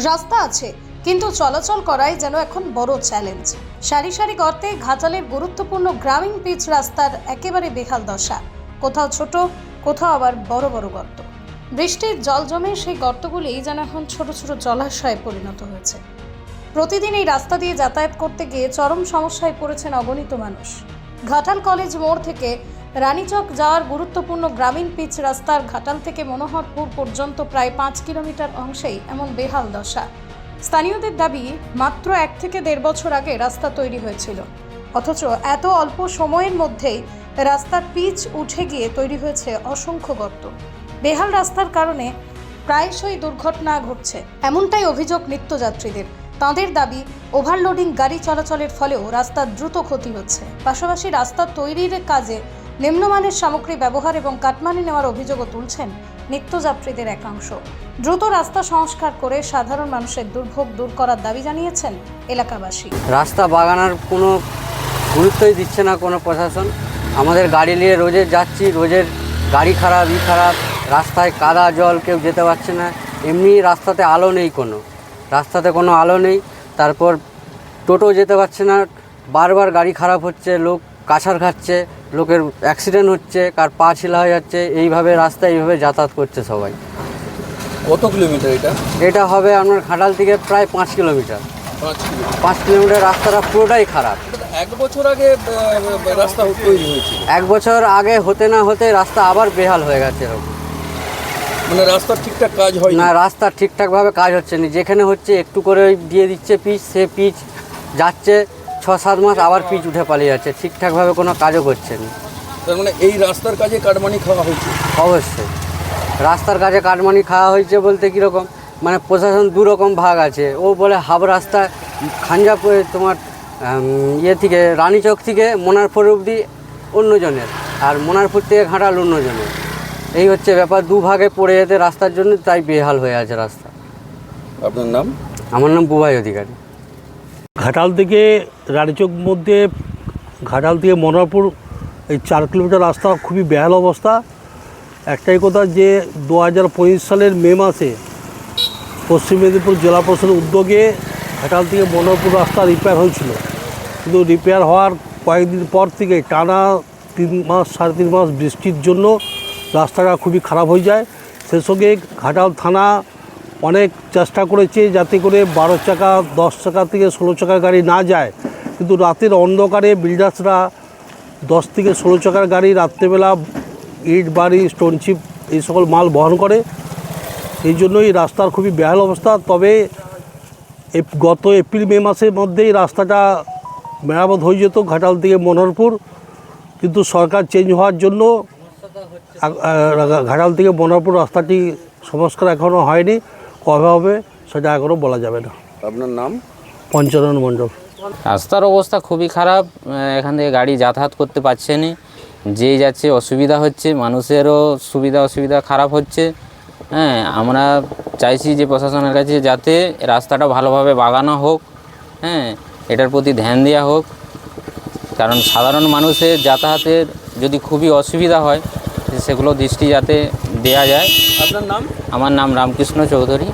রাস্তা আছে কিন্তু চলাচল করাই যেন এখন বড় চ্যালেঞ্জ। সারি সারি গর্তে ঘাটালের গুরুত্বপূর্ণ গ্রামীণ পিচ রাস্তার একেবারে বেহাল দশা। কোথাও ছোট, কোথাও আবার বড় বড় গর্ত। বৃষ্টির জল জমে সেই গর্তগুলি যেন এখন ছোট ছোট জলাশয়ে পরিণত হয়েছে। প্রতিদিন এই রাস্তা দিয়ে যাতায়াত করতে গিয়ে চরম সমস্যায় পড়েছেন অগণিত মানুষ। ঘাটাল কলেজ মোড় থেকে রানীচক যাওয়ার গুরুত্বপূর্ণ গ্রামীণ পিচ রাস্তার ঘাটাল থেকে মনোহরপুর পর্যন্ত প্রায় 5 কিলোমিটার অংশেই এমন বেহাল দশা। স্থানীয়দের দাবি, মাত্র 1 থেকে 1.5 বছর আগে রাস্তা তৈরি হয়েছিল, অথচ এত অল্প সময়ের মধ্যেই রাস্তার পিচ উঠে গিয়ে তৈরি হয়েছে অসংখ্য গর্ত। বেহাল রাস্তার কারণে প্রায়শই দুর্ঘটনা ঘটছে, এমনটাই অভিযোগ নিত্যযাত্রীদের। তাঁদের দাবি, ওভারলোডিং গাড়ি চলাচলের ফলেও রাস্তার দ্রুত ক্ষতি হচ্ছে। পাশাপাশি রাস্তা তৈরির কাজে নিম্নমানের সামগ্রী ব্যবহার এবং কাটমানি নেওয়ার অভিযোগও তুলছেন নিত্যযাত্রীদের একাংশ। দ্রুত রাস্তা সংস্কার করে সাধারণ মানুষের দুর্ভোগ দূর করার দাবি জানিয়েছেন এলাকাবাসী। রাস্তা বাগানোর কোনো গুরুত্বই দিচ্ছে না কোনো প্রশাসন। আমাদের গাড়ি নিয়ে রোজের যাচ্ছি, রোজের গাড়ি খারাপ, খারাপ, রাস্তায় কাদা জল, কেউ যেতে পারছে না। এমনি রাস্তাতে আলো নেই, রাস্তাতে কোনো আলো নেই। তারপর টোটো যেতে পারছে না, বারবার গাড়ি খারাপ হচ্ছে, লোক কাছার খাচ্ছে, লোকের অ্যাক্সিডেন্ট হচ্ছে, কার পা ছিলা হয়ে যাচ্ছে। এইভাবে রাস্তা এইভাবে যাতায়াত করছে সবাই। কত কিলোমিটার এটা? এটা হবে আপনার ঘাটাল থেকে প্রায় 5 কিলোমিটার। 5 কিলোমিটার রাস্তাটা পুরোটাই খারাপ। 1 বছর আগে রাস্তা তৈরি হয়েছিল। 1 বছর আগে হতে না হতে রাস্তা আবার বেহাল হয়ে গেছে এরকম। মানে রাস্তার ঠিকঠাক কাজ হয় না, রাস্তার ঠিকঠাকভাবে কাজ হচ্ছে না। যেখানে হচ্ছে একটু করে দিয়ে দিচ্ছে পিচ, সে পিচ যাচ্ছে 6-7 মাস, আবার পিচ উঠে পালিয়ে যাচ্ছে, ঠিকঠাকভাবে কোনো কাজও করছে না। তার মানে এই রাস্তার কাজে কাটমানি খাওয়া হয়েছে? অবশ্যই রাস্তার কাজে কাটমানি খাওয়া হয়েছে বলতে কীরকম, মানে প্রশাসন 2 রকম ভাগ আছে। ও বলে হাফ রাস্তা খাঞ্জাপুর তোমার থেকে রানীচক থেকে মনারপুর অবধি অন্যজনের, আর মনারপুর থেকে ঘাটাল অন্যজনের। এই হচ্ছে ব্যাপার, 2 ভাগে পড়ে যেতে রাস্তার জন্য, তাই বেহাল হয়ে আছে রাস্তা। আপনার নাম? আমার নাম বুবাই অধিকারী। ঘাটাল থেকে রানীচক মধ্যে, ঘাটাল থেকে মনোহরপুর এই 4 কিলোমিটার রাস্তা খুবই বেহাল অবস্থা। একটাই কথা যে 2025 সালের মে মাসে পশ্চিম মেদিনীপুর জেলা প্রশাসনের উদ্যোগে ঘাটাল থেকে মনোহরপুর রাস্তা রিপেয়ার হয়েছিল, কিন্তু রিপেয়ার হওয়ার কয়েকদিন পর থেকে টানা 3 মাস 3.5 মাস বৃষ্টির জন্য রাস্তাটা খুবই খারাপ হয়ে যায়। সেই সঙ্গে ঘাটাল থানা অনেক চেষ্টা করেছে যাতে করে 12 চাকা 10 চাকা থেকে 16 চাকার গাড়ি না যায়, কিন্তু রাতের অন্ধকারে বিল্ডার্সরা 10 থেকে 16 চাকার গাড়ি রাত্রেবেলা ইট বাড়ি স্টোনচিপ এই সকল মাল বহন করে। এই জন্যই রাস্তার খুবই বেহাল অবস্থা। তবে গত এপ্রিল মে মাসের মধ্যেই রাস্তাটা মেরামত হয়ে যেত ঘাটাল থেকে মনোহরপুর, কিন্তু সরকার চেঞ্জ হওয়ার জন্য ঘাটাল থেকে মনোহরপুর রাস্তাটি সংস্কার এখনও হয়নি। কবে হবে সেটা এখনও বলা যাবে না। আপনার নাম? পঞ্চানন মণ্ডল। রাস্তার অবস্থা খুবই খারাপ, এখান থেকে গাড়ি যাতায়াত করতে পারছে না, যেই যাচ্ছে অসুবিধা হচ্ছে, মানুষেরও সুবিধা অসুবিধা খারাপ হচ্ছে। হ্যাঁ, আমরা চাইছি যে প্রশাসনের কাছে যাতে রাস্তাটা ভালোভাবে বাগানো হোক, হ্যাঁ, এটার প্রতি ধ্যান দেওয়া হোক, কারণ সাধারণ মানুষের যাতায়াতের যদি খুবই অসুবিধা হয় সেগুলো দৃষ্টি যাতে দেওয়া যায়। আপনার নাম? আমার নাম রামকৃষ্ণ চৌধুরী।